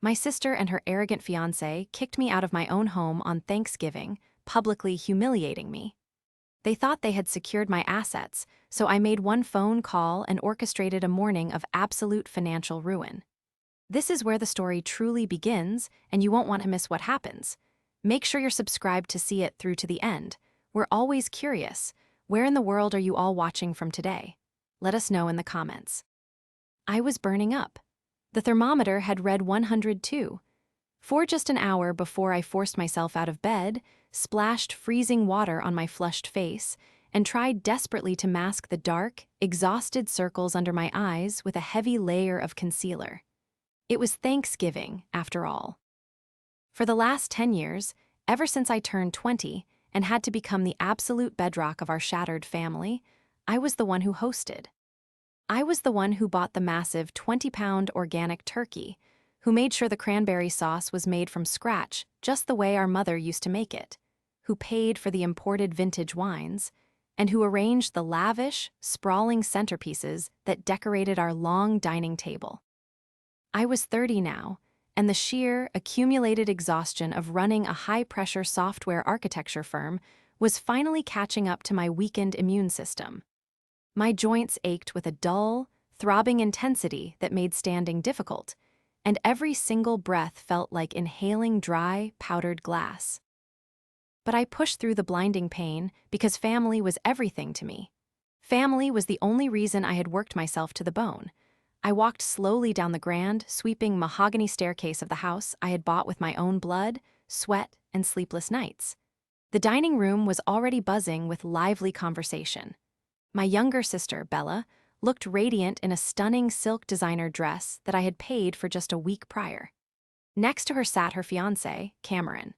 My sister and her arrogant fiancé kicked me out of my own home on Thanksgiving, publicly humiliating me. They thought they had secured my assets, so I made one phone call and orchestrated a morning of absolute financial ruin. This is where the story truly begins, and you won't want to miss what happens. Make sure you're subscribed to see it through to the end. We're always curious. Where in the world are you all watching from today? Let us know in the comments. I was burning up. The thermometer had read 102. For just an hour before I forced myself out of bed, splashed freezing water on my flushed face, and tried desperately to mask the dark, exhausted circles under my eyes with a heavy layer of concealer. It was Thanksgiving, after all. For the last 10 years, ever since I turned 20 and had to become the absolute bedrock of our shattered family, I was the one who hosted. I was the one who bought the massive 20-pound organic turkey, who made sure the cranberry sauce was made from scratch just the way our mother used to make it, who paid for the imported vintage wines, and who arranged the lavish, sprawling centerpieces that decorated our long dining table. I was 30 now, and the sheer, accumulated exhaustion of running a high-pressure software architecture firm was finally catching up to my weakened immune system. My joints ached with a dull, throbbing intensity that made standing difficult, and every single breath felt like inhaling dry, powdered glass. But I pushed through the blinding pain because family was everything to me. Family was the only reason I had worked myself to the bone. I walked slowly down the grand, sweeping mahogany staircase of the house I had bought with my own blood, sweat, and sleepless nights. The dining room was already buzzing with lively conversation. My younger sister, Bella, looked radiant in a stunning silk designer dress that I had paid for just a week prior. Next to her sat her fiancé, Cameron.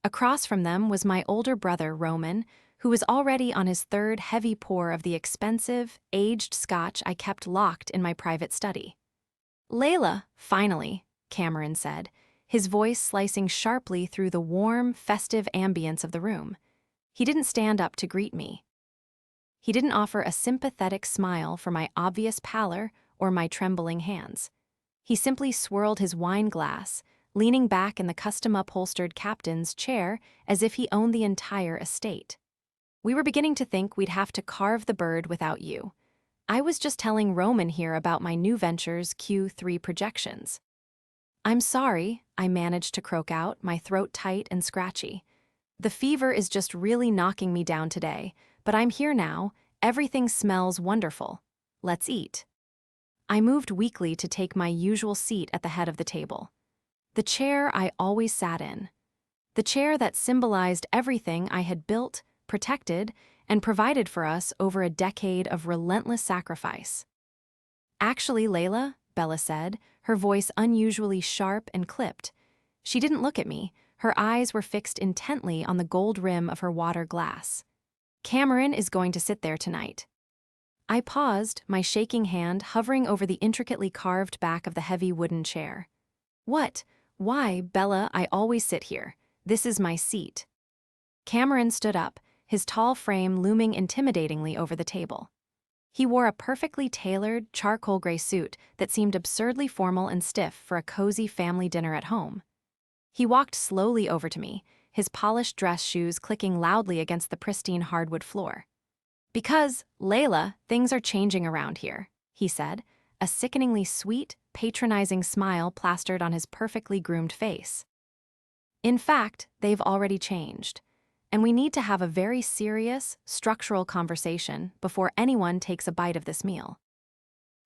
Across from them was my older brother, Roman, who was already on his third heavy pour of the expensive, aged scotch I kept locked in my private study. "Layla, finally," Cameron said, his voice slicing sharply through the warm, festive ambience of the room. He didn't stand up to greet me. He didn't offer a sympathetic smile for my obvious pallor or my trembling hands. He simply swirled his wine glass, leaning back in the custom-upholstered captain's chair as if he owned the entire estate. "We were beginning to think we'd have to carve the bird without you. I was just telling Roman here about my new venture's Q3 projections." "I'm sorry," I managed to croak out, my throat tight and scratchy. "The fever is just really knocking me down today, but I'm here now. Everything smells wonderful. Let's eat." I moved weakly to take my usual seat at the head of the table. The chair I always sat in. The chair that symbolized everything I had built, protected, and provided for us over a decade of relentless sacrifice. "Actually, Layla," Bella said, her voice unusually sharp and clipped. She didn't look at me. Her eyes were fixed intently on the gold rim of her water glass. "Cameron is going to sit there tonight." I paused, my shaking hand hovering over the intricately carved back of the heavy wooden chair. "What? Why, Bella, I always sit here. This is my seat." Cameron stood up, his tall frame looming intimidatingly over the table. He wore a perfectly tailored, charcoal gray suit that seemed absurdly formal and stiff for a cozy family dinner at home. He walked slowly over to me, his polished dress shoes clicking loudly against the pristine hardwood floor. "Because, Layla, things are changing around here," he said, a sickeningly sweet, patronizing smile plastered on his perfectly groomed face. "In fact, they've already changed. And we need to have a very serious, structural conversation before anyone takes a bite of this meal."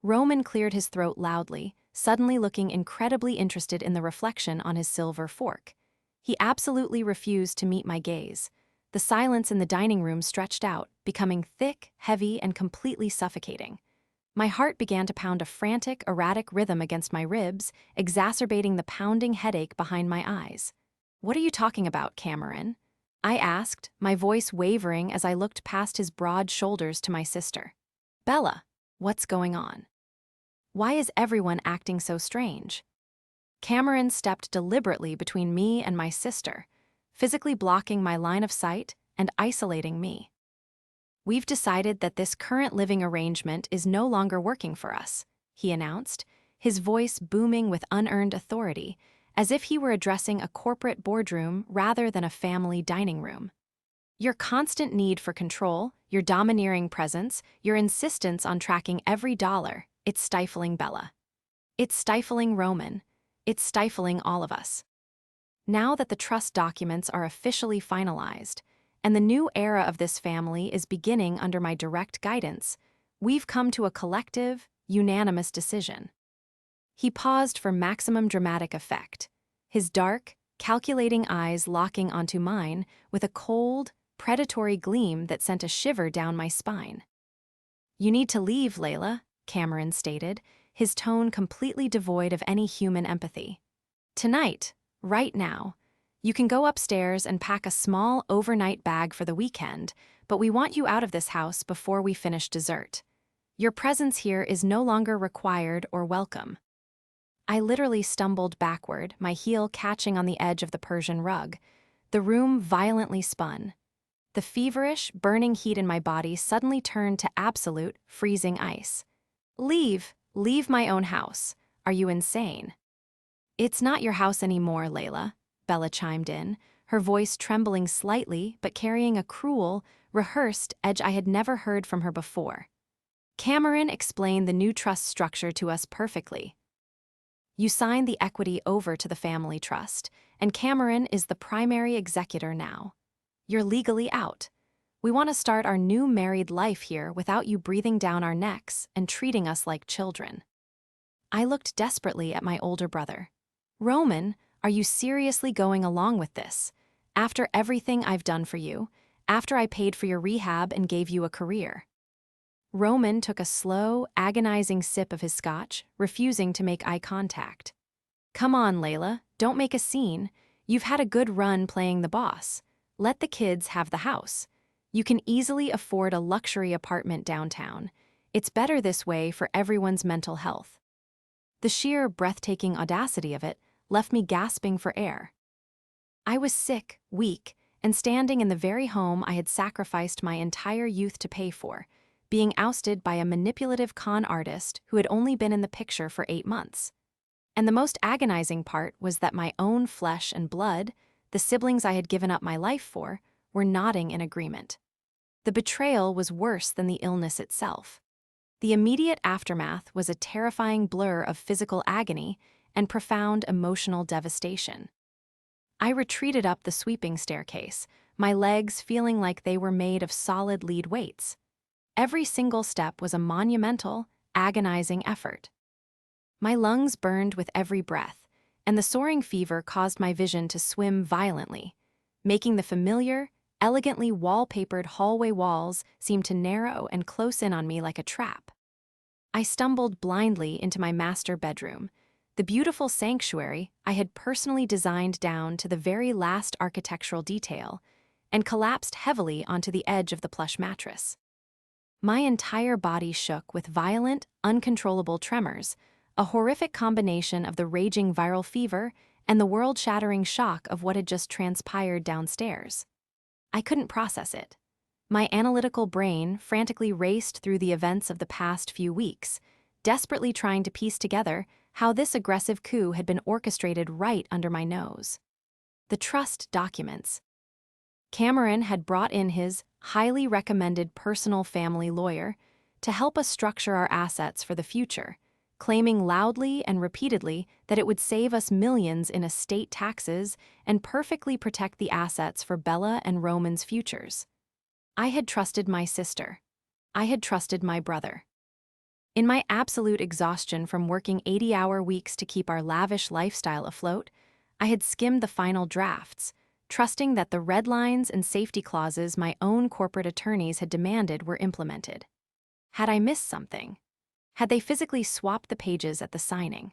Roman cleared his throat loudly, suddenly looking incredibly interested in the reflection on his silver fork. He absolutely refused to meet my gaze. The silence in the dining room stretched out, becoming thick, heavy, and completely suffocating. My heart began to pound a frantic, erratic rhythm against my ribs, exacerbating the pounding headache behind my eyes. "What are you talking about, Cameron?" I asked, my voice wavering as I looked past his broad shoulders to my sister. "Bella, what's going on? Why is everyone acting so strange?" Cameron stepped deliberately between me and my sister, physically blocking my line of sight and isolating me. "We've decided that this current living arrangement is no longer working for us," he announced, his voice booming with unearned authority, as if he were addressing a corporate boardroom rather than a family dining room. Your constant need for control, your domineering presence, your insistence on tracking every dollar, it's stifling Bella. It's stifling Roman. It's stifling all of us. Now that the trust documents are officially finalized, and the new era of this family is beginning under my direct guidance, we've come to a collective, unanimous decision. He paused for maximum dramatic effect, his dark, calculating eyes locking onto mine with a cold, predatory gleam that sent a shiver down my spine. "You need to leave, Layla," Cameron stated, his tone completely devoid of any human empathy. "Tonight, right now. You can go upstairs and pack a small overnight bag for the weekend, but we want you out of this house before we finish dessert. Your presence here is no longer required or welcome." I literally stumbled backward, my heel catching on the edge of the Persian rug. The room violently spun. The feverish, burning heat in my body suddenly turned to absolute, freezing ice. "Leave! Leave my own house. Are you insane?" "It's not your house anymore, Layla," Bella chimed in, her voice trembling slightly but carrying a cruel, rehearsed edge I had never heard from her before. Cameron explained the new trust structure to us perfectly. You sign the equity over to the family trust, and Cameron is the primary executor now. You're legally out. We want to start our new married life here without you breathing down our necks and treating us like children. I looked desperately at my older brother. "Roman, are you seriously going along with this? After everything I've done for you, after I paid for your rehab and gave you a career?" Roman took a slow, agonizing sip of his scotch, refusing to make eye contact. "Come on, Layla, don't make a scene. You've had a good run playing the boss. Let the kids have the house. You can easily afford a luxury apartment downtown. It's better this way for everyone's mental health." The sheer, breathtaking audacity of it left me gasping for air. I was sick, weak, and standing in the very home I had sacrificed my entire youth to pay for, being ousted by a manipulative con artist who had only been in the picture for 8 months. And the most agonizing part was that my own flesh and blood, the siblings I had given up my life for, were nodding in agreement. The betrayal was worse than the illness itself. The immediate aftermath was a terrifying blur of physical agony and profound emotional devastation. I retreated up the sweeping staircase, my legs feeling like they were made of solid lead weights. Every single step was a monumental, agonizing effort. My lungs burned with every breath, and the soaring fever caused my vision to swim violently, making the familiar, elegantly wallpapered hallway walls seem to narrow and close in on me like a trap. I stumbled blindly into my master bedroom, the beautiful sanctuary I had personally designed down to the very last architectural detail, and collapsed heavily onto the edge of the plush mattress. My entire body shook with violent, uncontrollable tremors, a horrific combination of the raging viral fever and the world-shattering shock of what had just transpired downstairs. I couldn't process it. My analytical brain frantically raced through the events of the past few weeks, desperately trying to piece together how this aggressive coup had been orchestrated right under my nose. The trust documents. Cameron had brought in his highly recommended personal family lawyer to help us structure our assets for the future, claiming loudly and repeatedly that it would save us millions in estate taxes and perfectly protect the assets for Bella and Roman's futures. I had trusted my sister. I had trusted my brother. In my absolute exhaustion from working 80-hour weeks to keep our lavish lifestyle afloat, I had skimmed the final drafts, trusting that the red lines and safety clauses my own corporate attorneys had demanded were implemented. Had I missed something? Had they physically swapped the pages at the signing?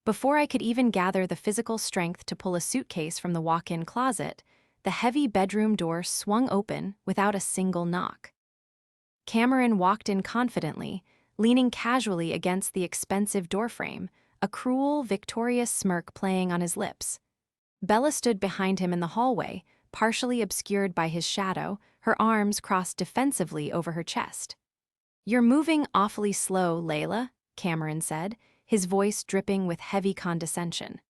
Before I could even gather the physical strength to pull a suitcase from the walk-in closet, the heavy bedroom door swung open without a single knock. Cameron walked in confidently, leaning casually against the expensive doorframe, a cruel, victorious smirk playing on his lips. Bella stood behind him in the hallway, partially obscured by his shadow, her arms crossed defensively over her chest. "You're moving awfully slow, Layla," Cameron said, his voice dripping with heavy condescension.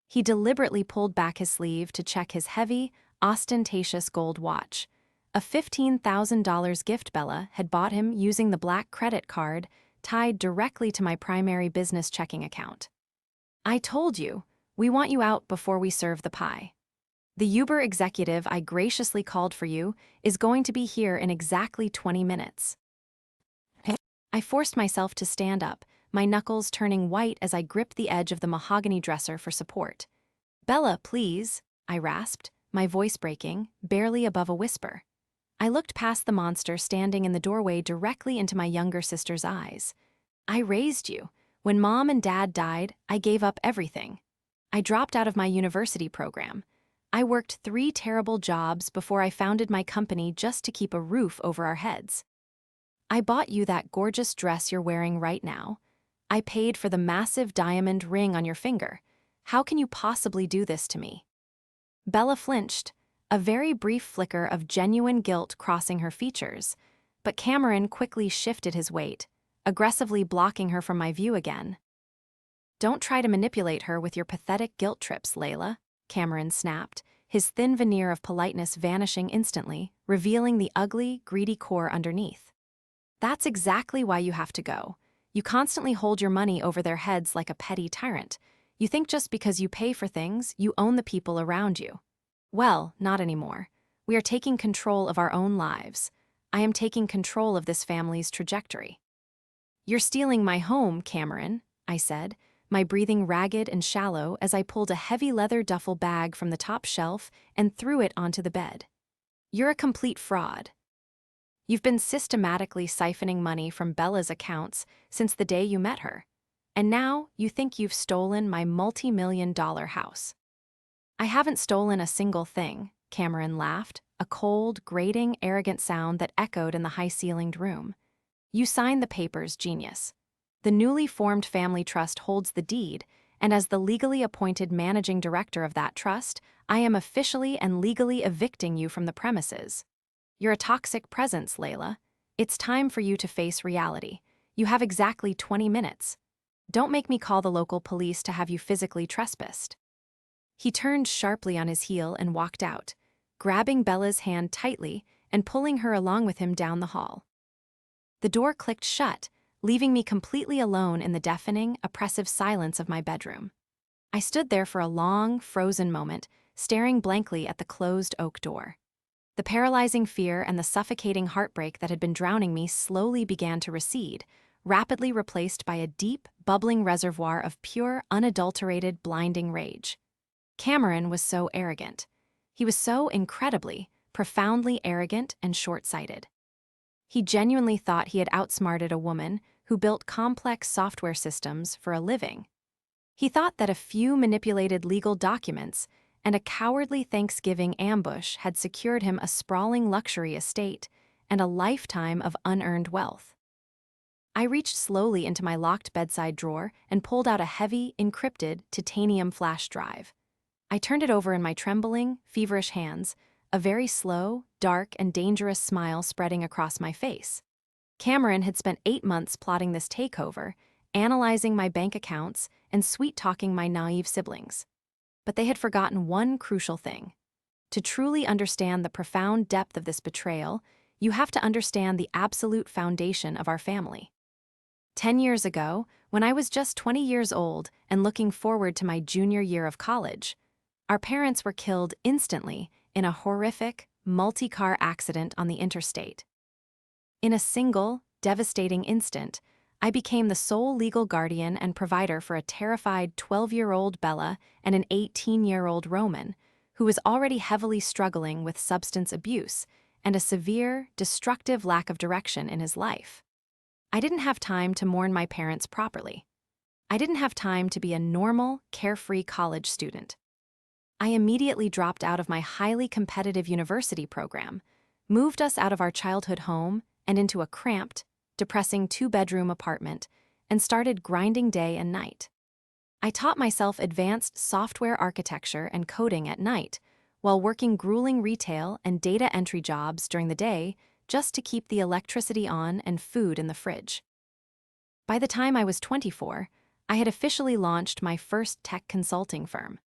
He deliberately pulled back his sleeve to check his heavy, ostentatious gold watch. A $15,000 gift Bella had bought him using the black credit card tied directly to my primary business checking account. "I told you, we want you out before we serve the pie. The Uber executive I graciously called for you is going to be here in exactly 20 minutes. I forced myself to stand up, my knuckles turning white as I gripped the edge of the mahogany dresser for support. "Bella, please," I rasped, my voice breaking, barely above a whisper. I looked past the monster standing in the doorway directly into my younger sister's eyes. "I raised you. When Mom and Dad died, I gave up everything. I dropped out of my university program. I worked 3 terrible jobs before I founded my company just to keep a roof over our heads. I bought you that gorgeous dress you're wearing right now. I paid for the massive diamond ring on your finger. How can you possibly do this to me?" Bella flinched, a very brief flicker of genuine guilt crossing her features, but Cameron quickly shifted his weight, aggressively blocking her from my view again. "Don't try to manipulate her with your pathetic guilt trips, Layla," Cameron snapped, his thin veneer of politeness vanishing instantly, revealing the ugly, greedy core underneath. "That's exactly why you have to go. You constantly hold your money over their heads like a petty tyrant. You think just because you pay for things, you own the people around you. Well, not anymore. We are taking control of our own lives. I am taking control of this family's trajectory." "You're stealing my home, Cameron," I said, my breathing ragged and shallow as I pulled a heavy leather duffel bag from the top shelf and threw it onto the bed. "You're a complete fraud. You've been systematically siphoning money from Bella's accounts since the day you met her. And now you think you've stolen my multi-million-dollar house." "I haven't stolen a single thing," Cameron laughed, a cold, grating, arrogant sound that echoed in the high-ceilinged room. "You signed the papers, genius. The newly formed family trust holds the deed, and as the legally appointed managing director of that trust, I am officially and legally evicting you from the premises. You're a toxic presence, Layla. It's time for you to face reality. You have exactly 20 minutes. Don't make me call the local police to have you physically trespassed." He turned sharply on his heel and walked out, grabbing Bella's hand tightly and pulling her along with him down the hall. The door clicked shut, leaving me completely alone in the deafening, oppressive silence of my bedroom. I stood there for a long, frozen moment, staring blankly at the closed oak door. The paralyzing fear and the suffocating heartbreak that had been drowning me slowly began to recede, rapidly replaced by a deep, bubbling reservoir of pure, unadulterated, blinding rage. Cameron was so arrogant. He was so incredibly, profoundly arrogant and short-sighted. He genuinely thought he had outsmarted a woman who built complex software systems for a living. He thought that a few manipulated legal documents and a cowardly Thanksgiving ambush had secured him a sprawling luxury estate and a lifetime of unearned wealth. I reached slowly into my locked bedside drawer and pulled out a heavy, encrypted titanium flash drive. I turned it over in my trembling, feverish hands, a very slow, dark, and dangerous smile spreading across my face. Cameron had spent 8 months plotting this takeover, analyzing my bank accounts and sweet-talking my naive siblings. But they had forgotten one crucial thing. To truly understand the profound depth of this betrayal, you have to understand the absolute foundation of our family. 10 years ago, when I was just 20 years old and looking forward to my junior year of college, our parents were killed instantly in a horrific, multi-car accident on the interstate. In a single, devastating instant, I became the sole legal guardian and provider for a terrified 12-year-old Bella and an 18-year-old Roman, who was already heavily struggling with substance abuse and a severe, destructive lack of direction in his life. I didn't have time to mourn my parents properly. I didn't have time to be a normal, carefree college student. I immediately dropped out of my highly competitive university program, moved us out of our childhood home and into a cramped, depressing 2-bedroom apartment, and started grinding day and night. I taught myself advanced software architecture and coding at night, while working grueling retail and data entry jobs during the day just to keep the electricity on and food in the fridge. By the time I was 24, I had officially launched my first tech consulting firm.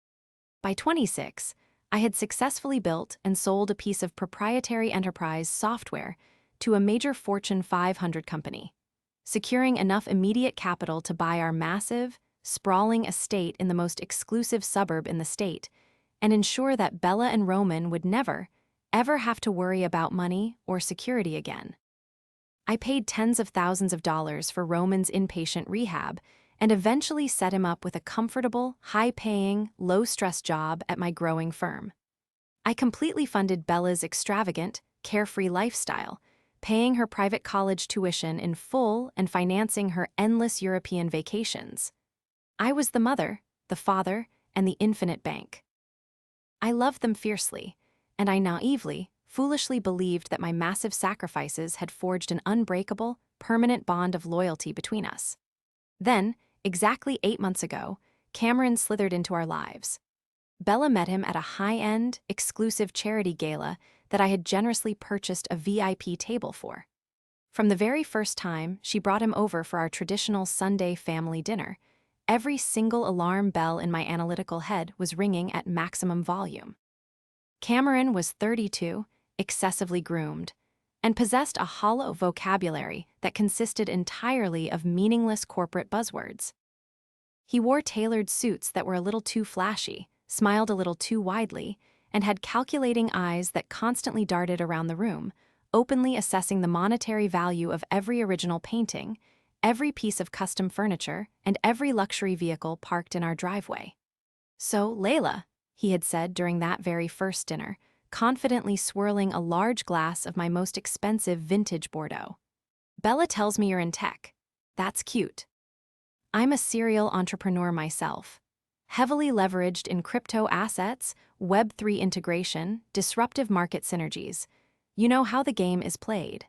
By 26, I had successfully built and sold a piece of proprietary enterprise software to a major Fortune 500 company, securing enough immediate capital to buy our massive, sprawling estate in the most exclusive suburb in the state, and ensure that Bella and Roman would never, ever have to worry about money or security again. I paid tens of thousands of dollars for Roman's inpatient rehab and eventually set him up with a comfortable, high-paying, low-stress job at my growing firm. I completely funded Bella's extravagant, carefree lifestyle, paying her private college tuition in full and financing her endless European vacations. I was the mother, the father, and the infinite bank. I loved them fiercely, and I naively, foolishly believed that my massive sacrifices had forged an unbreakable, permanent bond of loyalty between us. Then, exactly 8 months ago, Cameron slithered into our lives. Bella met him at a high-end, exclusive charity gala that I had generously purchased a VIP table for. From the very first time she brought him over for our traditional Sunday family dinner, every single alarm bell in my analytical head was ringing at maximum volume. Cameron was 32, excessively groomed, and possessed a hollow vocabulary that consisted entirely of meaningless corporate buzzwords. He wore tailored suits that were a little too flashy, smiled a little too widely, and had calculating eyes that constantly darted around the room, openly assessing the monetary value of every original painting, every piece of custom furniture, and every luxury vehicle parked in our driveway. "So, Layla," he had said during that very first dinner, confidently swirling a large glass of my most expensive vintage Bordeaux. "Bella tells me you're in tech. That's cute. I'm a serial entrepreneur myself, heavily leveraged in crypto assets, Web3 integration, disruptive market synergies. You know how the game is played."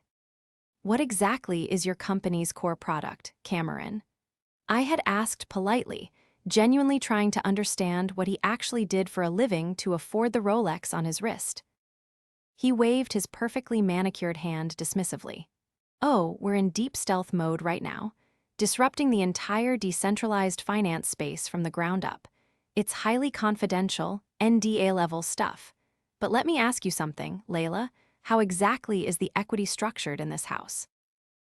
"What exactly is your company's core product, Cameron?" I had asked politely, genuinely trying to understand what he actually did for a living to afford the Rolex on his wrist. He waved his perfectly manicured hand dismissively. "Oh, we're in deep stealth mode right now, disrupting the entire decentralized finance space from the ground up. It's highly confidential, NDA-level stuff. But let me ask you something, Layla. How exactly is the equity structured in this house?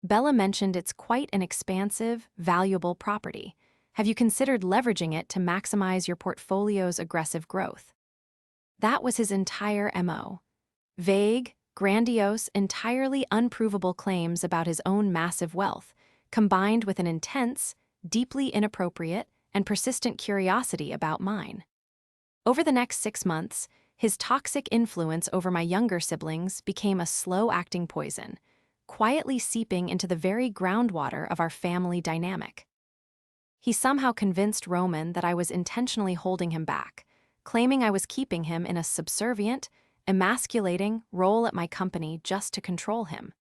Bella mentioned it's quite an expansive, valuable property. Have you considered leveraging it to maximize your portfolio's aggressive growth?" That was his entire MO. Vague, grandiose, entirely unprovable claims about his own massive wealth, combined with an intense, deeply inappropriate, and persistent curiosity about mine. Over the next 6 months, his toxic influence over my younger siblings became a slow-acting poison, quietly seeping into the very groundwater of our family dynamic. He somehow convinced Roman that I was intentionally holding him back, claiming I was keeping him in a subservient, emasculating role at my company just to control him.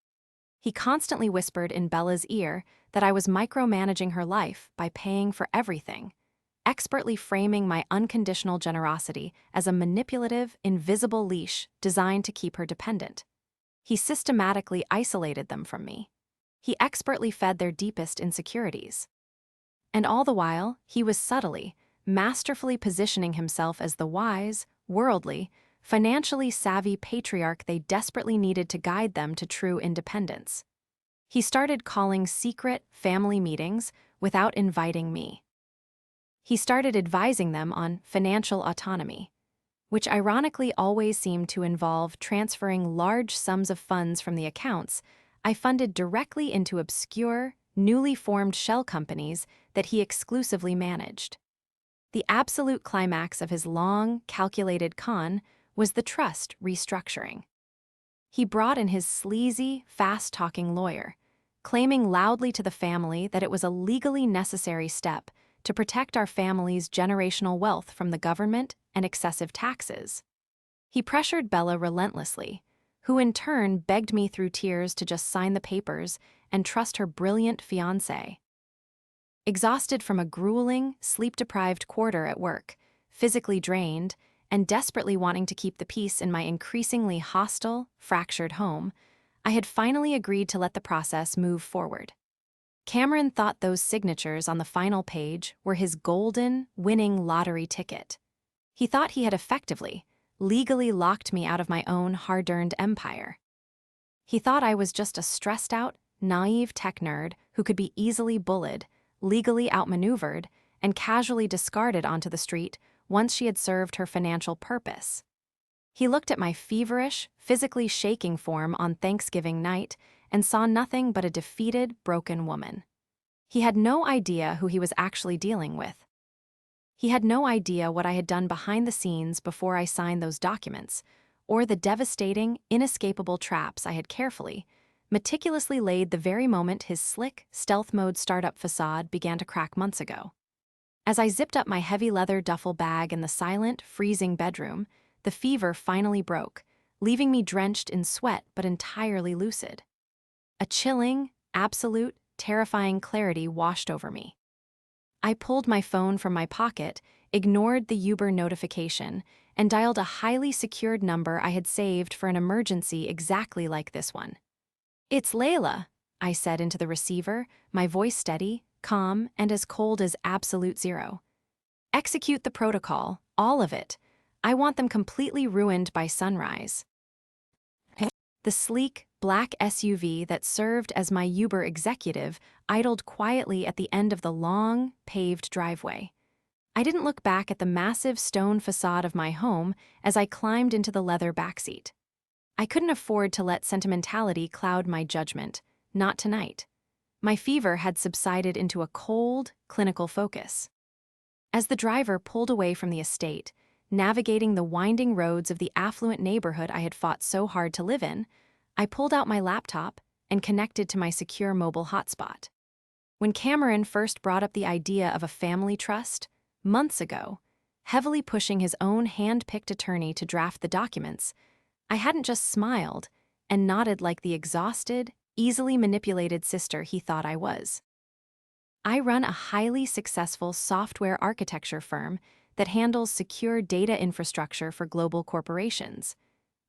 He constantly whispered in Bella's ear that I was micromanaging her life by paying for everything, expertly framing my unconditional generosity as a manipulative, invisible leash designed to keep her dependent. He systematically isolated them from me. He expertly fed their deepest insecurities. And all the while, he was subtly, masterfully positioning himself as the wise, worldly, financially savvy patriarch they desperately needed to guide them to true independence. He started calling secret family meetings without inviting me. He started advising them on financial autonomy, which ironically always seemed to involve transferring large sums of funds from the accounts I funded directly into obscure, newly formed shell companies that he exclusively managed. The absolute climax of his long, calculated con was the trust restructuring. He brought in his sleazy, fast-talking lawyer, claiming loudly to the family that it was a legally necessary step to protect our family's generational wealth from the government and excessive taxes. He pressured Bella relentlessly, who in turn begged me through tears to just sign the papers and trust her brilliant fiancé. Exhausted from a grueling, sleep-deprived quarter at work, physically drained, and desperately wanting to keep the peace in my increasingly hostile, fractured home, I had finally agreed to let the process move forward. Cameron thought those signatures on the final page were his golden, winning lottery ticket. He thought he had effectively, legally locked me out of my own hard-earned empire. He thought I was just a stressed-out, naive tech nerd who could be easily bullied, legally outmaneuvered, and casually discarded onto the street once she had served her financial purpose. He looked at my feverish, physically shaking form on Thanksgiving night and saw nothing but a defeated, broken woman. He had no idea who he was actually dealing with. He had no idea what I had done behind the scenes before I signed those documents, or the devastating, inescapable traps I had carefully, meticulously laid the very moment his slick, stealth mode startup facade began to crack months ago. As I zipped up my heavy leather duffel bag in the silent, freezing bedroom, the fever finally broke, leaving me drenched in sweat but entirely lucid. A chilling, absolute, terrifying clarity washed over me. I pulled my phone from my pocket, ignored the Uber notification, and dialed a highly secured number I had saved for an emergency exactly like this one. "It's Layla," I said into the receiver, my voice steady, calm, and as cold as absolute zero. "Execute the protocol, all of it. I want them completely ruined by sunrise." The sleek, black SUV that served as my Uber executive idled quietly at the end of the long, paved driveway. I didn't look back at the massive stone facade of my home as I climbed into the leather backseat. I couldn't afford to let sentimentality cloud my judgment, not tonight. My fever had subsided into a cold, clinical focus. As the driver pulled away from the estate, navigating the winding roads of the affluent neighborhood I had fought so hard to live in, I pulled out my laptop and connected to my secure mobile hotspot. When Cameron first brought up the idea of a family trust, months ago, heavily pushing his own hand-picked attorney to draft the documents, I hadn't just smiled and nodded like the exhausted, easily manipulated sister he thought I was. I run a highly successful software architecture firm that handles secure data infrastructure for global corporations.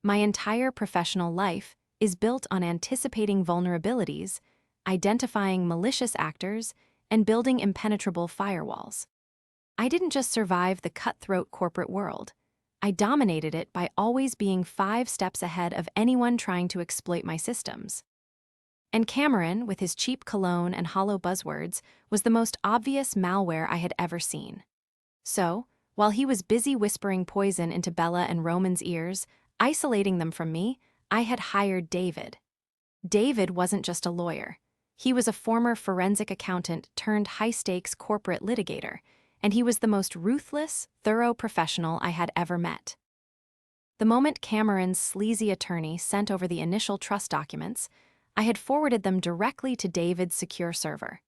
My entire professional life is built on anticipating vulnerabilities, identifying malicious actors, and building impenetrable firewalls. I didn't just survive the cutthroat corporate world. I dominated it by always being 5 steps ahead of anyone trying to exploit my systems. And Cameron, with his cheap cologne and hollow buzzwords, was the most obvious malware I had ever seen. So, while he was busy whispering poison into Bella and Roman's ears, isolating them from me, I had hired David. David wasn't just a lawyer. He was a former forensic accountant turned high-stakes corporate litigator, and he was the most ruthless, thorough professional I had ever met. The moment Cameron's sleazy attorney sent over the initial trust documents, I had forwarded them directly to David's secure server.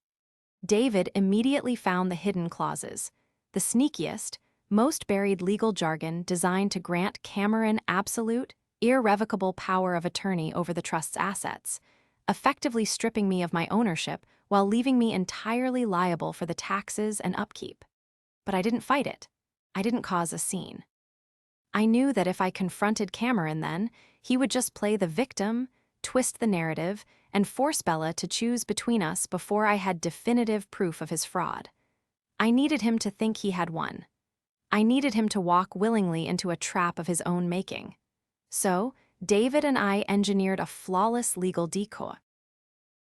David immediately found the hidden clauses, the sneakiest, most buried legal jargon designed to grant Cameron absolute, irrevocable power of attorney over the trust's assets, effectively stripping me of my ownership while leaving me entirely liable for the taxes and upkeep. But I didn't fight it. I didn't cause a scene. I knew that if I confronted Cameron then, he would just play the victim, twist the narrative, and force Bella to choose between us before I had definitive proof of his fraud. I needed him to think he had won. I needed him to walk willingly into a trap of his own making. So, David and I engineered a flawless legal decoy.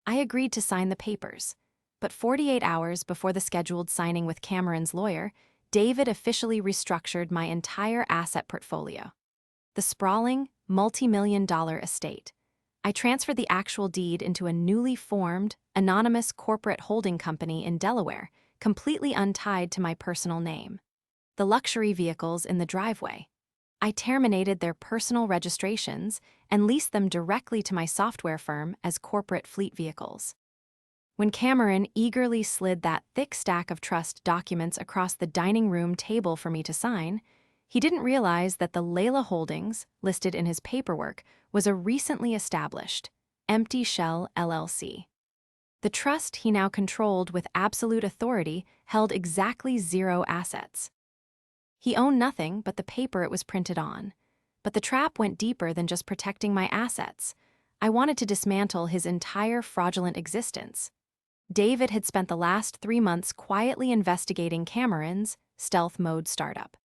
I agreed to sign the papers, but 48 hours before the scheduled signing with Cameron's lawyer, David officially restructured my entire asset portfolio. The sprawling, multi-million-dollar estate. I transferred the actual deed into a newly formed, anonymous corporate holding company in Delaware, completely untied to my personal name. The luxury vehicles in the driveway. I terminated their personal registrations and leased them directly to my software firm as corporate fleet vehicles. When Cameron eagerly slid that thick stack of trust documents across the dining room table for me to sign, he didn't realize that the Layla Holdings, listed in his paperwork, was a recently established, empty shell LLC. The trust he now controlled with absolute authority held exactly 0 assets. He owned nothing but the paper it was printed on. But the trap went deeper than just protecting my assets. I wanted to dismantle his entire fraudulent existence. David had spent the last 3 months quietly investigating Cameron's stealth mode startup.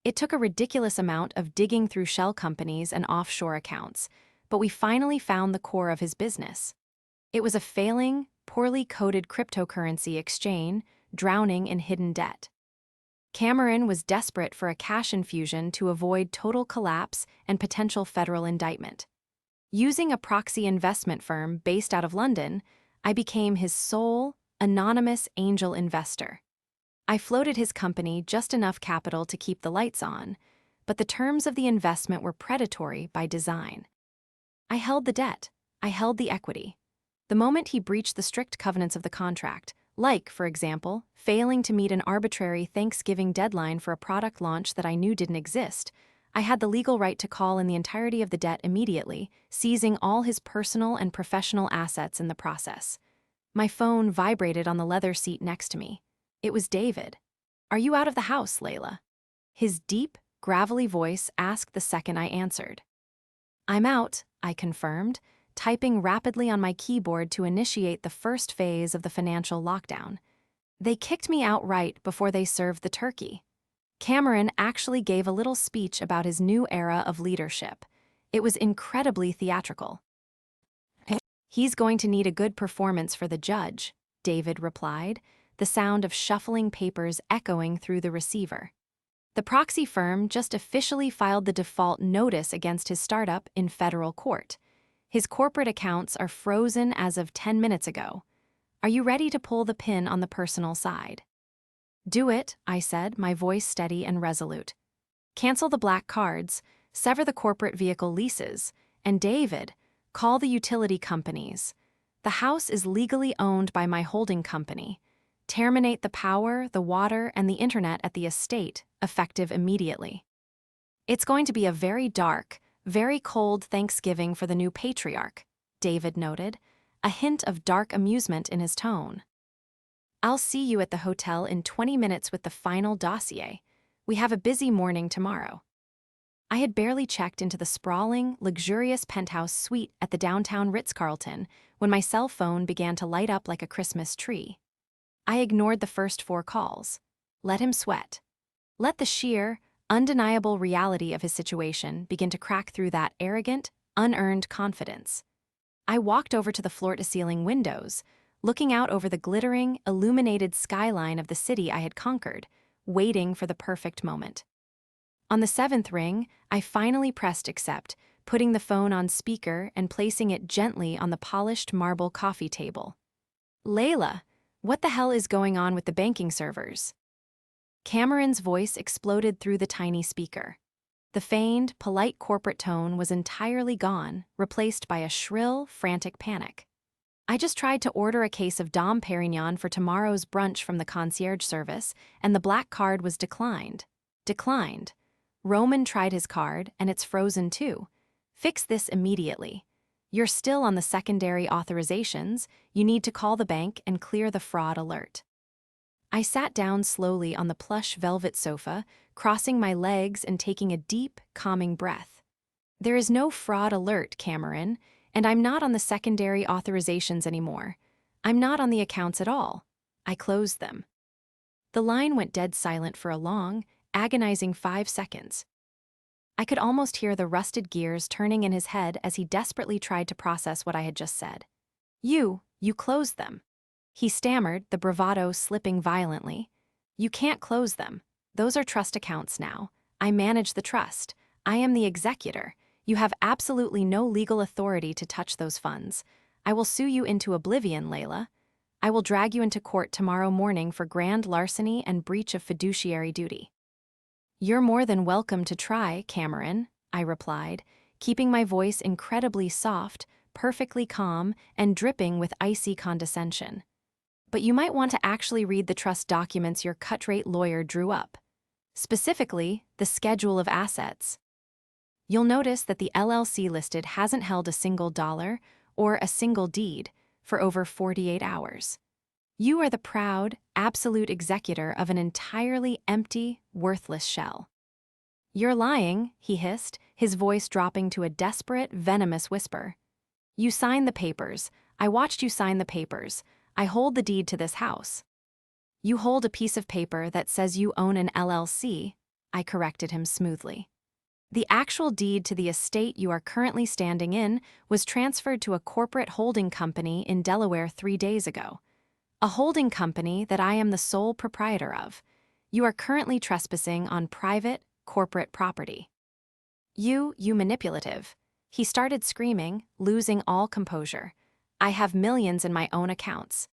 It took a ridiculous amount of digging through shell companies and offshore accounts, but we finally found the core of his business. It was a failing, poorly coded cryptocurrency exchange drowning in hidden debt. Cameron was desperate for a cash infusion to avoid total collapse and potential federal indictment. Using a proxy investment firm based out of London, I became his sole, anonymous angel investor. I floated his company just enough capital to keep the lights on, but the terms of the investment were predatory by design. I held the debt. I held the equity. The moment he breached the strict covenants of the contract, like, for example, failing to meet an arbitrary Thanksgiving deadline for a product launch that I knew didn't exist, I had the legal right to call in the entirety of the debt immediately, seizing all his personal and professional assets in the process. My phone vibrated on the leather seat next to me. It was David. "Are you out of the house, Layla?" His deep, gravelly voice asked the second I answered. "I'm out," I confirmed, typing rapidly on my keyboard to initiate the first phase of the financial lockdown. They kicked me out right before they served the turkey. Cameron actually gave a little speech about his new era of leadership. It was incredibly theatrical. "He's going to need a good performance for the judge," David replied, the sound of shuffling papers echoing through the receiver. The proxy firm just officially filed the default notice against his startup in federal court. His corporate accounts are frozen as of 10 minutes ago. Are you ready to pull the pin on the personal side? "Do it," I said, my voice steady and resolute. "Cancel the black cards, sever the corporate vehicle leases, and David, call the utility companies. The house is legally owned by my holding company. Terminate the power, the water, and the internet at the estate, effective immediately." "It's going to be a very dark, very cold Thanksgiving for the new patriarch," David noted, a hint of dark amusement in his tone. "I'll see you at the hotel in 20 minutes with the final dossier. We have a busy morning tomorrow." I had barely checked into the sprawling, luxurious penthouse suite at the downtown Ritz-Carlton when my cell phone began to light up like a Christmas tree. I ignored the first 4 calls. Let him sweat. Let the sheer, undeniable reality of his situation begin to crack through that arrogant, unearned confidence. I walked over to the floor-to-ceiling windows, looking out over the glittering, illuminated skyline of the city I had conquered, waiting for the perfect moment. On the 7th ring, I finally pressed accept, putting the phone on speaker and placing it gently on the polished marble coffee table. "Layla, what the hell is going on with the banking servers?" Cameron's voice exploded through the tiny speaker. The feigned, polite corporate tone was entirely gone, replaced by a shrill, frantic panic. "I just tried to order a case of Dom Perignon for tomorrow's brunch from the concierge service, and the black card was declined. Declined. Roman tried his card, and it's frozen too. Fix this immediately. You're still on the secondary authorizations. You need to call the bank and clear the fraud alert." I sat down slowly on the plush velvet sofa, crossing my legs and taking a deep, calming breath. "There is no fraud alert, Cameron, and I'm not on the secondary authorizations anymore. I'm not on the accounts at all. I closed them." The line went dead silent for a long, agonizing 5 seconds. I could almost hear the rusted gears turning in his head as he desperately tried to process what I had just said. You closed them." He stammered, the bravado slipping violently. "You can't close them. Those are trust accounts now. I manage the trust. I am the executor. You have absolutely no legal authority to touch those funds. I will sue you into oblivion, Layla. I will drag you into court tomorrow morning for grand larceny and breach of fiduciary duty." "You're more than welcome to try, Cameron," I replied, keeping my voice incredibly soft, perfectly calm, and dripping with icy condescension. "But you might want to actually read the trust documents your cut-rate lawyer drew up. Specifically, the schedule of assets. You'll notice that the LLC listed hasn't held a single dollar or a single deed for over 48 hours. You are the proud, absolute executor of an entirely empty, worthless shell." "You're lying," he hissed, his voice dropping to a desperate, venomous whisper. "You signed the papers. I watched you sign the papers. I hold the deed to this house. You hold a piece of paper that says you own an LLC, I corrected him smoothly. The actual deed to the estate you are currently standing in was transferred to a corporate holding company in Delaware 3 days ago. A holding company that I am the sole proprietor of. You are currently trespassing on private, corporate property. You manipulative. He started screaming, losing all composure. I have millions in my own accounts.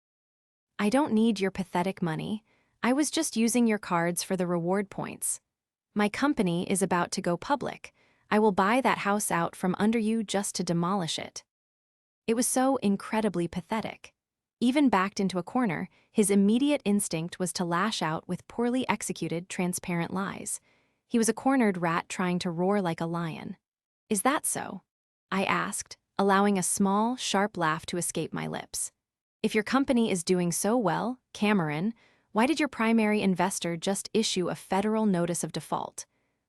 I don't need your pathetic money. I was just using your cards for the reward points. My company is about to go public. I will buy that house out from under you just to demolish it. It was so incredibly pathetic. Even backed into a corner, his immediate instinct was to lash out with poorly executed, transparent lies. He was a cornered rat trying to roar like a lion. Is that so? I asked, allowing a small, sharp laugh to escape my lips. If your company is doing so well, Cameron, why did your primary investor just issue a federal notice of default?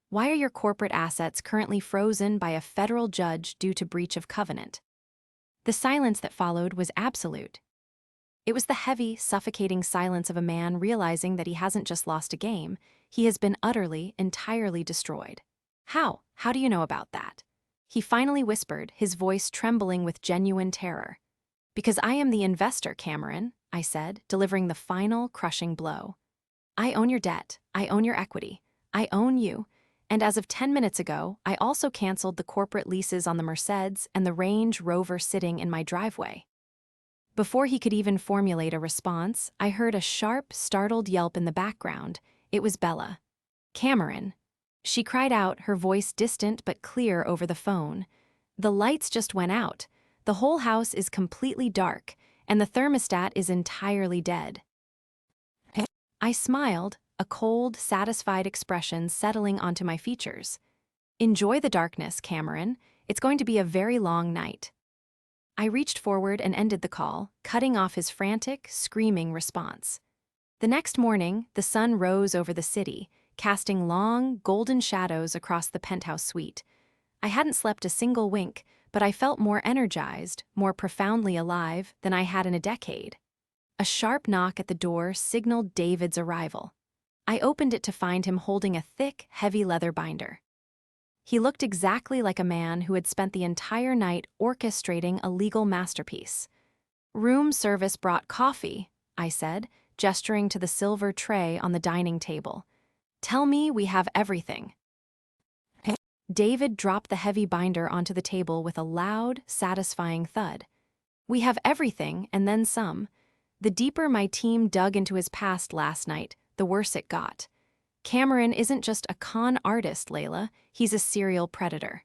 Why are your corporate assets currently frozen by a federal judge due to breach of covenant? The silence that followed was absolute. It was the heavy, suffocating silence of a man realizing that he hasn't just lost a game, he has been utterly, entirely destroyed. How? How do you know about that? He finally whispered, his voice trembling with genuine terror. Because I am the investor, Cameron, I said, delivering the final, crushing blow. I own your debt, I own your equity, I own you, and as of 10 minutes ago, I also canceled the corporate leases on the Mercedes and the Range Rover sitting in my driveway. Before he could even formulate a response, I heard a sharp, startled yelp in the background. It was Bella. Cameron. She cried out, her voice distant but clear over the phone. The lights just went out. The whole house is completely dark, and the thermostat is entirely dead. I smiled, a cold, satisfied expression settling onto my features. Enjoy the darkness, Cameron. It's going to be a very long night. I reached forward and ended the call, cutting off his frantic, screaming response. The next morning, the sun rose over the city, casting long, golden shadows across the penthouse suite. I hadn't slept a single wink, but I felt more energized, more profoundly alive than I had in a decade. A sharp knock at the door signaled David's arrival. I opened it to find him holding a thick, heavy leather binder. He looked exactly like a man who had spent the entire night orchestrating a legal masterpiece. Room service brought coffee, I said, gesturing to the silver tray on the dining table. Tell me we have everything. David dropped the heavy binder onto the table with a loud, satisfying thud. We have everything, and then some. The deeper my team dug into his past last night, the worse it got. Cameron isn't just a con artist, Layla, he's a serial predator.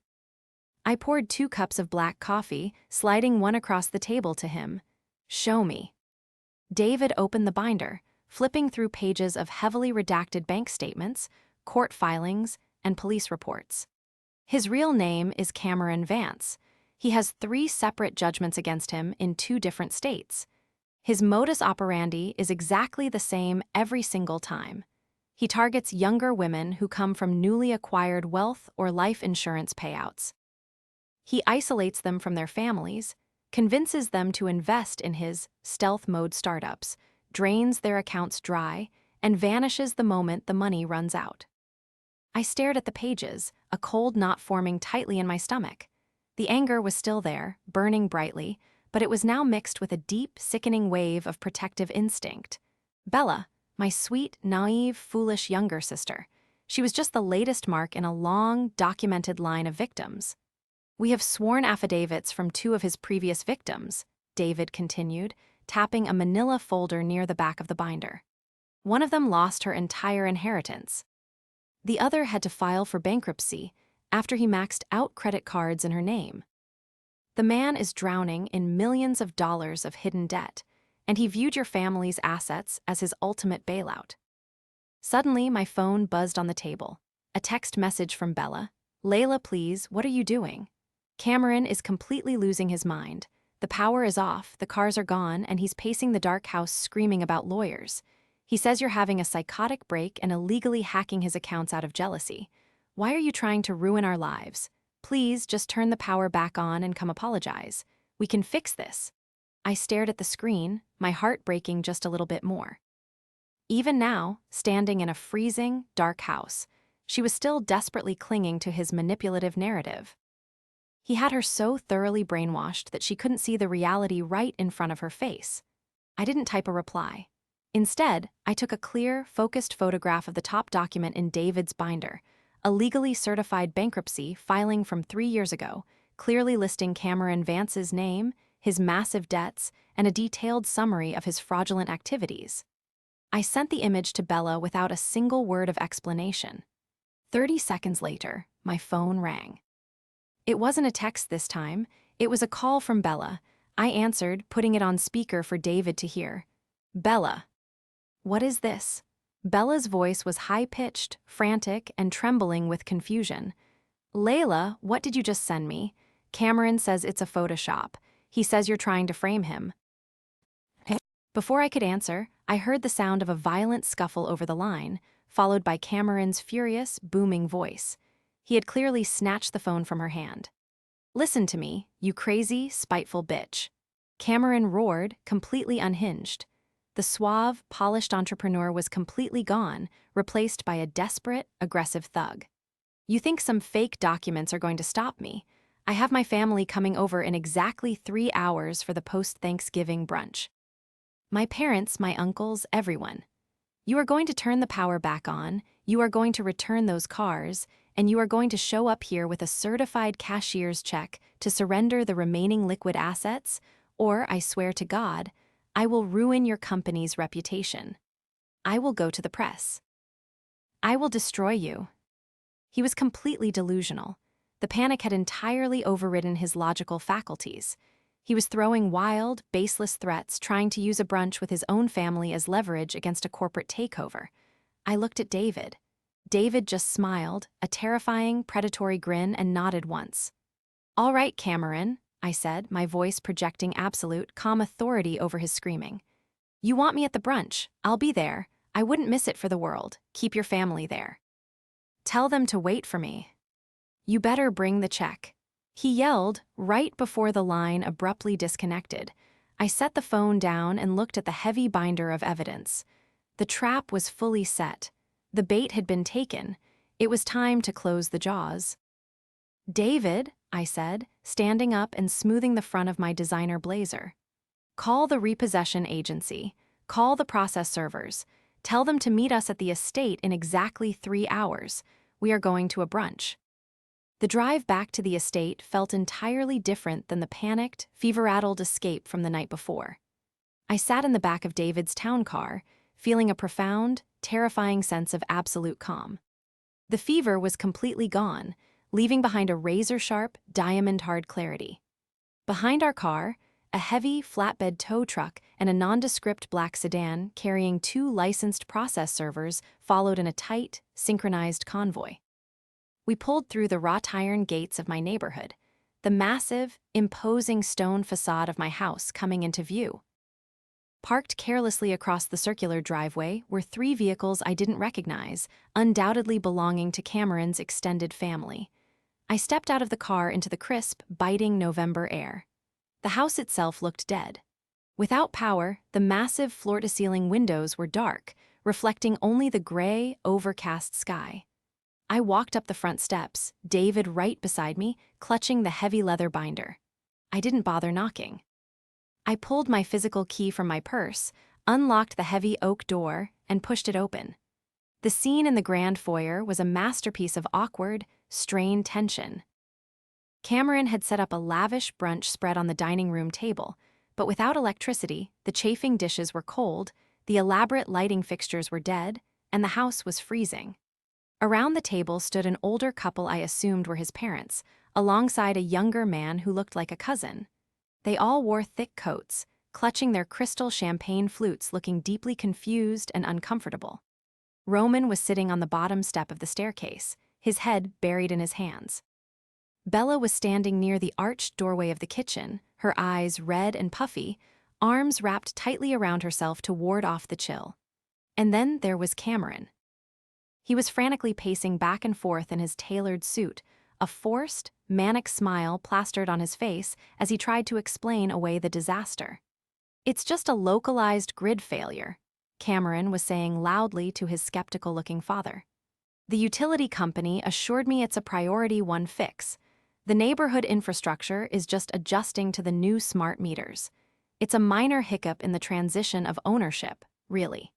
I poured 2 cups of black coffee, sliding one across the table to him. Show me. David opened the binder, flipping through pages of heavily redacted bank statements, court filings, and police reports. His real name is Cameron Vance. He has 3 separate judgments against him in 2 different states. His modus operandi is exactly the same every single time. He targets younger women who come from newly acquired wealth or life insurance payouts. He isolates them from their families, convinces them to invest in his stealth mode startups, drains their accounts dry, and vanishes the moment the money runs out. I stared at the pages, a cold knot forming tightly in my stomach. The anger was still there, burning brightly, but it was now mixed with a deep, sickening wave of protective instinct. Bella, my sweet, naive, foolish younger sister. She was just the latest mark in a long, documented line of victims. We have sworn affidavits from 2 of his previous victims, David continued, tapping a manila folder near the back of the binder. One of them lost her entire inheritance. The other had to file for bankruptcy after he maxed out credit cards in her name. The man is drowning in millions of dollars of hidden debt, and he viewed your family's assets as his ultimate bailout. Suddenly, my phone buzzed on the table. A text message from Bella. Layla, please, what are you doing? Cameron is completely losing his mind. The power is off, the cars are gone, and he's pacing the dark house screaming about lawyers. He says you're having a psychotic break and illegally hacking his accounts out of jealousy. Why are you trying to ruin our lives? Please just turn the power back on and come apologize. We can fix this. I stared at the screen, my heart breaking just a little bit more. Even now, standing in a freezing, dark house, she was still desperately clinging to his manipulative narrative. He had her so thoroughly brainwashed that she couldn't see the reality right in front of her face. I didn't type a reply. Instead, I took a clear, focused photograph of the top document in David's binder, a legally certified bankruptcy filing from 3 years ago, clearly listing Cameron Vance's name, his massive debts, and a detailed summary of his fraudulent activities. I sent the image to Bella without a single word of explanation. 30 seconds later, my phone rang. It wasn't a text this time, it was a call from Bella. I answered, putting it on speaker for David to hear. Bella. What is this? Bella's voice was high-pitched, frantic, and trembling with confusion. Layla, what did you just send me? Cameron says it's a Photoshop. He says you're trying to frame him. Before I could answer, I heard the sound of a violent scuffle over the line, followed by Cameron's furious, booming voice. He had clearly snatched the phone from her hand. Listen to me, you crazy, spiteful bitch. Cameron roared, completely unhinged. The suave, polished entrepreneur was completely gone, replaced by a desperate, aggressive thug. You think some fake documents are going to stop me? I have my family coming over in exactly 3 hours for the post-Thanksgiving brunch. My parents, my uncles, everyone. You are going to turn the power back on, you are going to return those cars, and you are going to show up here with a certified cashier's check to surrender the remaining liquid assets, or, I swear to God, I will ruin your company's reputation. I will go to the press. I will destroy you. He was completely delusional. The panic had entirely overridden his logical faculties. He was throwing wild, baseless threats, trying to use a brunch with his own family as leverage against a corporate takeover. I looked at David. David just smiled, a terrifying, predatory grin, and nodded once. All right, Cameron, I said, my voice projecting absolute, calm authority over his screaming. You want me at the brunch? I'll be there. I wouldn't miss it for the world. Keep your family there. Tell them to wait for me. You better bring the check. He yelled, right before the line abruptly disconnected. I set the phone down and looked at the heavy binder of evidence. The trap was fully set. The bait had been taken. It was time to close the jaws. David, I said, standing up and smoothing the front of my designer blazer. Call the repossession agency. Call the process servers. Tell them to meet us at the estate in exactly 3 hours. We are going to a brunch. The drive back to the estate felt entirely different than the panicked, fever-addled escape from the night before. I sat in the back of David's town car, feeling a profound, terrifying sense of absolute calm. The fever was completely gone, leaving behind a razor-sharp, diamond-hard clarity. Behind our car, a heavy, flatbed tow truck and a nondescript black sedan carrying 2 licensed process servers followed in a tight, synchronized convoy. We pulled through the wrought iron gates of my neighborhood, the massive, imposing stone facade of my house coming into view. Parked carelessly across the circular driveway were 3 vehicles I didn't recognize, undoubtedly belonging to Cameron's extended family. I stepped out of the car into the crisp, biting November air. The house itself looked dead. Without power, the massive floor-to-ceiling windows were dark, reflecting only the gray, overcast sky. I walked up the front steps, David right beside me, clutching the heavy leather binder. I didn't bother knocking. I pulled my physical key from my purse, unlocked the heavy oak door, and pushed it open. The scene in the grand foyer was a masterpiece of awkward, strained tension. Cameron had set up a lavish brunch spread on the dining room table, but without electricity, the chafing dishes were cold, the elaborate lighting fixtures were dead, and the house was freezing. Around the table stood an older couple I assumed were his parents, alongside a younger man who looked like a cousin. They all wore thick coats, clutching their crystal champagne flutes, looking deeply confused and uncomfortable. Roman was sitting on the bottom step of the staircase, his head buried in his hands. Bella was standing near the arched doorway of the kitchen, her eyes red and puffy, arms wrapped tightly around herself to ward off the chill. And then there was Cameron. He was frantically pacing back and forth in his tailored suit, a forced, manic smile plastered on his face as he tried to explain away the disaster. It's just a localized grid failure, Cameron was saying loudly to his skeptical-looking father. The utility company assured me it's a priority one fix. The neighborhood infrastructure is just adjusting to the new smart meters. It's a minor hiccup in the transition of ownership, really.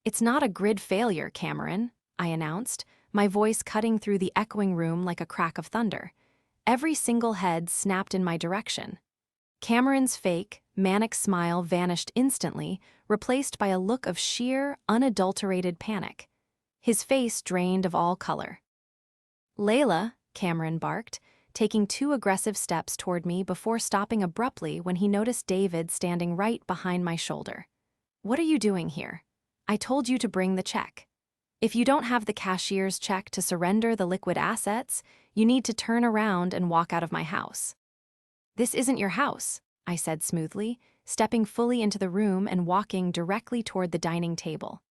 It's not a grid failure, Cameron, I announced, my voice cutting through the echoing room like a crack of thunder. Every single head snapped in my direction. Cameron's fake, manic smile vanished instantly, replaced by a look of sheer, unadulterated panic. His face drained of all color. "Layla," Cameron barked, taking 2 aggressive steps toward me before stopping abruptly when he noticed David standing right behind my shoulder. "What are you doing here? I told you to bring the check. If you don't have the cashier's check to surrender the liquid assets, you need to turn around and walk out of my house." "This isn't your house," I said smoothly, stepping fully into the room and walking directly toward the dining table.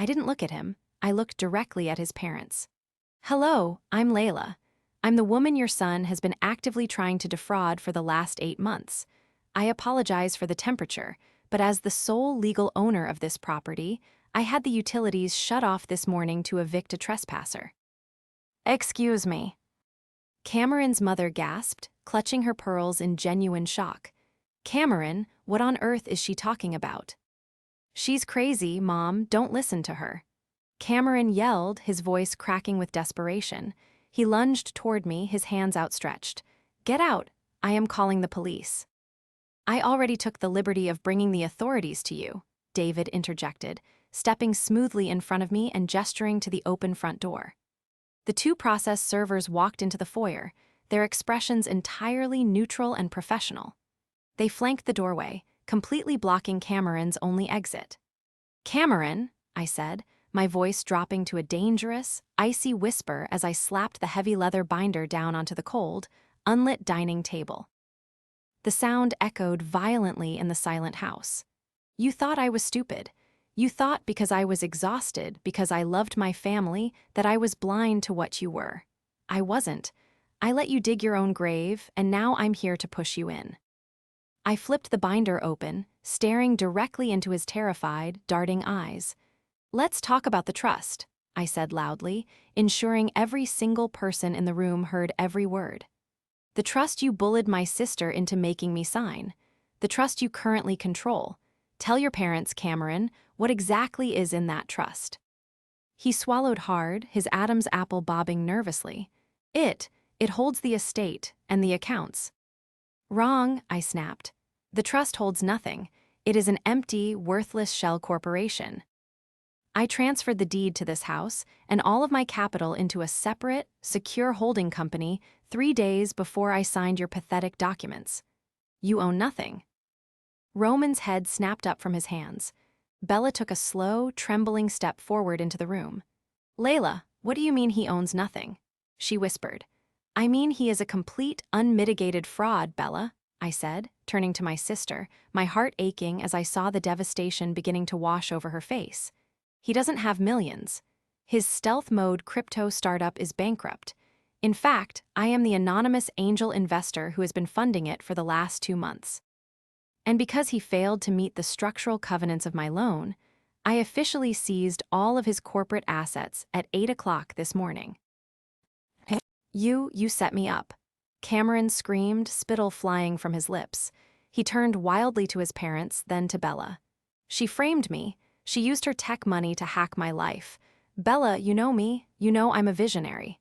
I didn't look at him. I looked directly at his parents. "Hello, I'm Layla. I'm the woman your son has been actively trying to defraud for the last 8 months. I apologize for the temperature, but as the sole legal owner of this property, I had the utilities shut off this morning to evict a trespasser." "Excuse me." Cameron's mother gasped, clutching her pearls in genuine shock. "Cameron, what on earth is she talking about?" "She's crazy, Mom, don't listen to her." Cameron yelled, his voice cracking with desperation. He lunged toward me, his hands outstretched. "Get out! I am calling the police." "I already took the liberty of bringing the authorities to you," David interjected, stepping smoothly in front of me and gesturing to the open front door. The 2 process servers walked into the foyer, their expressions entirely neutral and professional. They flanked the doorway, completely blocking Cameron's only exit. "Cameron," I said, my voice dropping to a dangerous, icy whisper as I slapped the heavy leather binder down onto the cold, unlit dining table. The sound echoed violently in the silent house. "You thought I was stupid. You thought because I was exhausted, because I loved my family, that I was blind to what you were. I wasn't. I let you dig your own grave, and now I'm here to push you in." I flipped the binder open, staring directly into his terrified, darting eyes. "Let's talk about the trust," I said loudly, ensuring every single person in the room heard every word. "The trust you bullied my sister into making me sign. The trust you currently control. Tell your parents, Cameron, what exactly is in that trust." He swallowed hard, his Adam's apple bobbing nervously. It holds the estate and the accounts." "Wrong," I snapped. "The trust holds nothing. It is an empty, worthless shell corporation. I transferred the deed to this house and all of my capital into a separate, secure holding company 3 days before I signed your pathetic documents. You own nothing." Roman's head snapped up from his hands. Bella took a slow, trembling step forward into the room. "Layla, what do you mean he owns nothing?" she whispered. "I mean he is a complete, unmitigated fraud, Bella," I said, turning to my sister, my heart aching as I saw the devastation beginning to wash over her face. "He doesn't have millions. His stealth mode crypto startup is bankrupt. In fact, I am the anonymous angel investor who has been funding it for the last 2 months. And because he failed to meet the structural covenants of my loan, I officially seized all of his corporate assets at 8 o'clock this morning." You set me up." Cameron screamed, spittle flying from his lips. He turned wildly to his parents, then to Bella. "She framed me. She used her tech money to hack my life. Bella, you know me. You know I'm a visionary."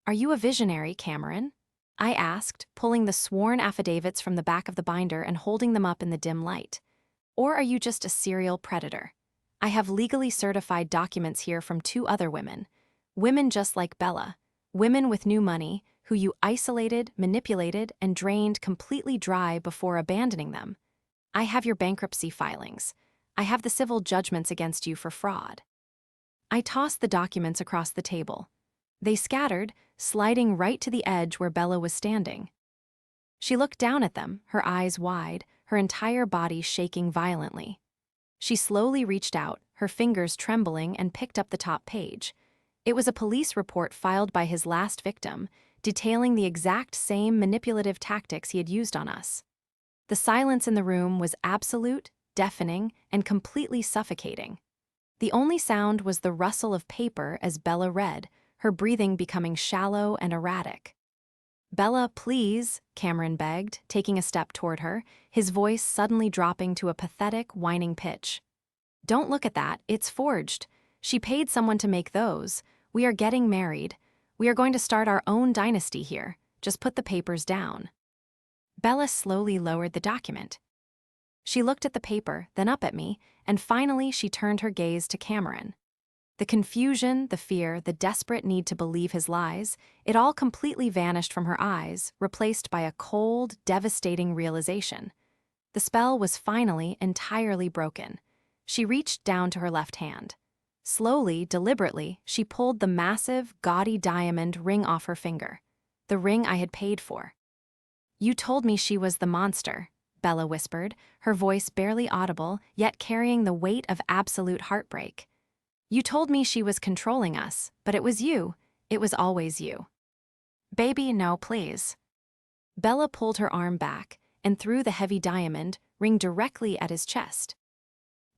"Are you a visionary, Cameron?" I asked, pulling the sworn affidavits from the back of the binder and holding them up in the dim light. "Or are you just a serial predator? I have legally certified documents here from 2 other women. Women just like Bella. Women with new money, who you isolated, manipulated, and drained completely dry before abandoning them. I have your bankruptcy filings. I have the civil judgments against you for fraud." I tossed the documents across the table. They scattered, sliding right to the edge where Bella was standing. She looked down at them, her eyes wide, her entire body shaking violently. She slowly reached out, her fingers trembling, and picked up the top page. It was a police report filed by his last victim, detailing the exact same manipulative tactics he had used on us. The silence in the room was absolute, deafening, and completely suffocating. The only sound was the rustle of paper as Bella read, her breathing becoming shallow and erratic. "Bella, please," Cameron begged, taking a step toward her, his voice suddenly dropping to a pathetic, whining pitch. "Don't look at that, it's forged. She paid someone to make those. We are getting married. We are going to start our own dynasty here. Just put the papers down." Bella slowly lowered the document. She looked at the paper, then up at me, and finally she turned her gaze to Cameron. The confusion, the fear, the desperate need to believe his lies, it all completely vanished from her eyes, replaced by a cold, devastating realization. The spell was finally entirely broken. She reached down to her left hand. Slowly, deliberately, she pulled the massive, gaudy diamond ring off her finger. The ring I had paid for. "You told me she was the monster," Bella whispered, her voice barely audible, yet carrying the weight of absolute heartbreak. "You told me she was controlling us, but it was you. It was always you." "Baby, no, please." Bella pulled her arm back and threw the heavy diamond ring directly at his chest.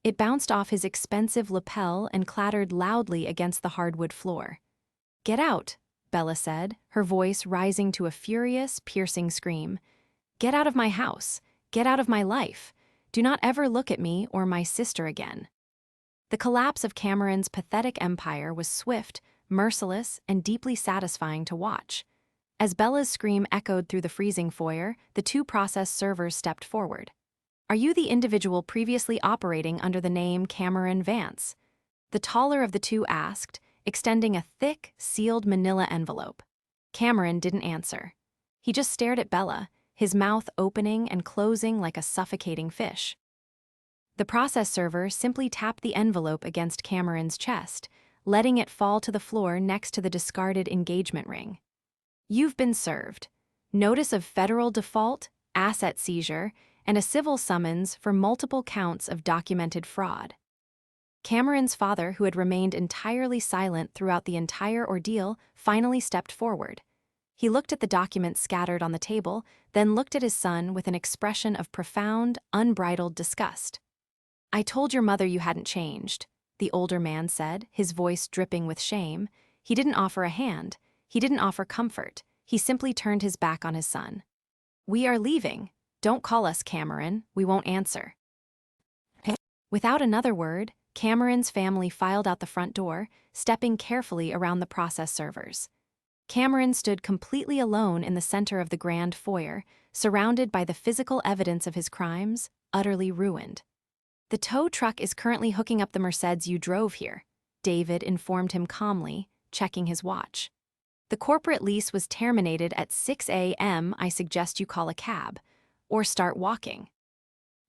It bounced off his expensive lapel and clattered loudly against the hardwood floor. "Get out," Bella said, her voice rising to a furious, piercing scream. "Get out of my house. Get out of my life. Do not ever look at me or my sister again." The collapse of Cameron's pathetic empire was swift, merciless, and deeply satisfying to watch. As Bella's scream echoed through the freezing foyer, the two process servers stepped forward. "Are you the individual previously operating under the name Cameron Vance?" The taller of the two asked, extending a thick, sealed manila envelope. Cameron didn't answer. He just stared at Bella, his mouth opening and closing like a suffocating fish. The process server simply tapped the envelope against Cameron's chest, letting it fall to the floor next to the discarded engagement ring. "You've been served. Notice of federal default, asset seizure, and a civil summons for multiple counts of documented fraud." Cameron's father, who had remained entirely silent throughout the entire ordeal, finally stepped forward. He looked at the documents scattered on the table, then looked at his son with an expression of profound, unbridled disgust. "I told your mother you hadn't changed," the older man said, his voice dripping with shame. He didn't offer a hand. He didn't offer comfort. He simply turned his back on his son. "We are leaving. Don't call us, Cameron. We won't answer." Without another word, Cameron's family filed out the front door, stepping carefully around the process servers. Cameron stood completely alone in the center of the grand foyer, surrounded by the physical evidence of his crimes, utterly ruined. "The tow truck is currently hooking up the Mercedes you drove here," David informed him calmly, checking his watch. "The corporate lease was terminated at 6 a.m. I suggest you call a cab, or start walking.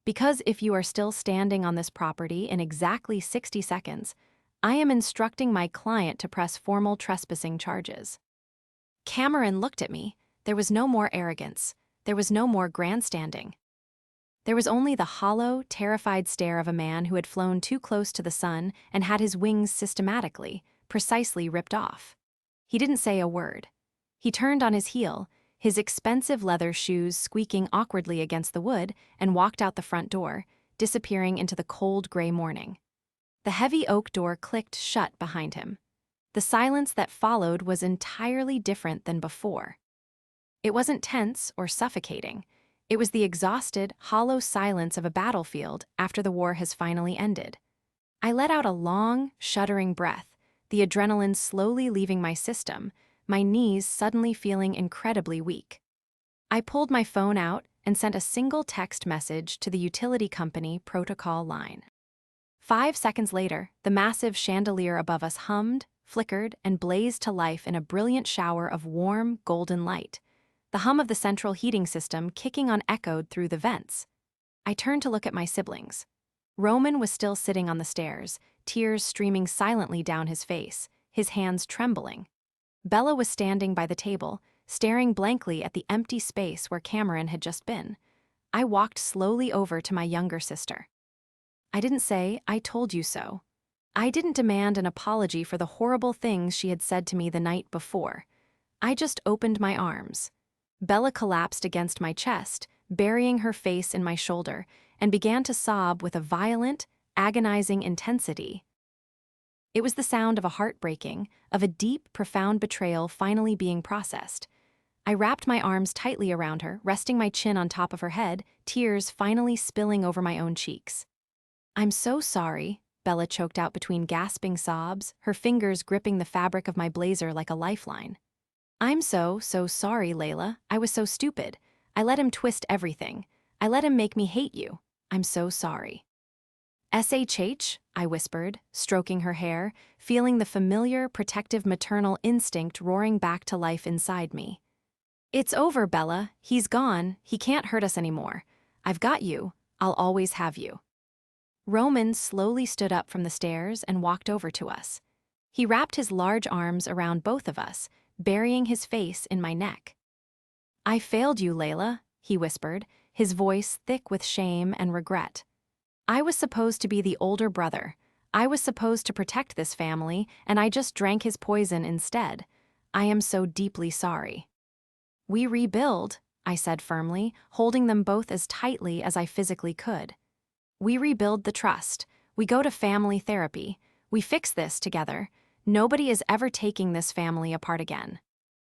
Because if you are still standing on this property in exactly 60 seconds, I am instructing my client to press formal trespassing charges." Cameron looked at me. There was no more arrogance. There was no more grandstanding. There was only the hollow, terrified stare of a man who had flown too close to the sun and had his wings systematically, precisely ripped off. He didn't say a word. He turned on his heel, his expensive leather shoes squeaking awkwardly against the wood, and walked out the front door, disappearing into the cold gray morning. The heavy oak door clicked shut behind him. The silence that followed was entirely different than before. It wasn't tense or suffocating. It was the exhausted, hollow silence of a battlefield after the war has finally ended. I let out a long, shuddering breath, the adrenaline slowly leaving my system, my knees suddenly feeling incredibly weak. I pulled my phone out and sent a single text message to the utility company protocol line. 5 seconds later, the massive chandelier above us hummed, flickered, and blazed to life in a brilliant shower of warm, golden light. The hum of the central heating system kicking on echoed through the vents. I turned to look at my siblings. Roman was still sitting on the stairs, tears streaming silently down his face, his hands trembling. Bella was standing by the table, staring blankly at the empty space where Cameron had just been. I walked slowly over to my younger sister. I didn't say, "I told you so." I didn't demand an apology for the horrible things she had said to me the night before. I just opened my arms. Bella collapsed against my chest, burying her face in my shoulder, and began to sob with a violent, agonizing intensity. It was the sound of a heartbreaking, of a deep, profound betrayal finally being processed. I wrapped my arms tightly around her, resting my chin on top of her head, tears finally spilling over my own cheeks. "I'm so sorry," Bella choked out between gasping sobs, her fingers gripping the fabric of my blazer like a lifeline. "I'm so sorry, Layla. I was so stupid. I let him twist everything. I let him make me hate you. I'm so sorry." "SHH," I whispered, stroking her hair, feeling the familiar, protective maternal instinct roaring back to life inside me. "It's over, Bella. He's gone. He can't hurt us anymore. I've got you. I'll always have you." Roman slowly stood up from the stairs and walked over to us. He wrapped his large arms around both of us, burying his face in my neck. "I failed you, Layla," he whispered, his voice thick with shame and regret. "I was supposed to be the older brother. I was supposed to protect this family, and I just drank his poison instead. I am so deeply sorry." "We rebuild," I said firmly, holding them both as tightly as I physically could. "We rebuild the trust. We go to family therapy. We fix this together. Nobody is ever taking this family apart again."